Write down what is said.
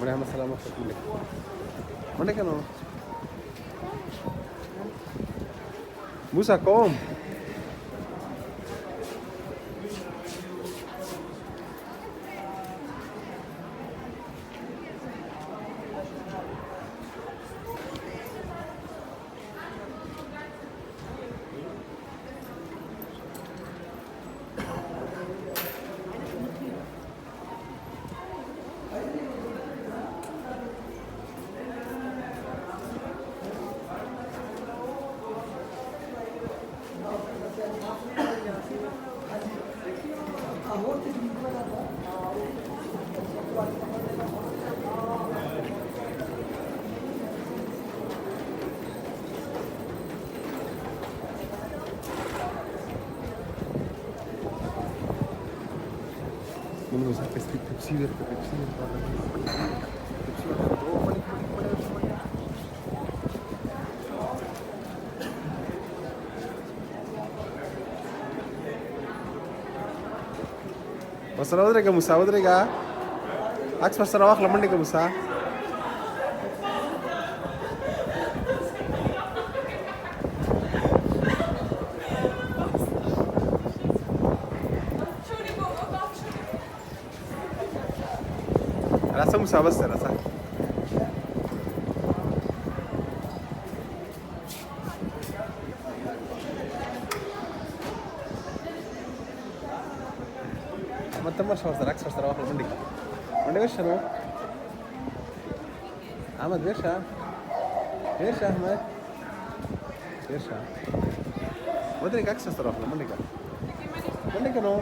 Déjame hacer la masa. ¿Dónde que no? Musa, come. Bunu mesela eski tepsi ver, tepsi ver. Tepsi ver. Oh, balik. Pasara ودرجة موسى ودرجة عكس pasara واخلة منك موسى راسا موسى بس راسا ما تمش pasara عكس pasara واخلة منك وين شنو أحمد بيرشا أحمد بيرشا ودرجة عكس pasara واخلة منك نو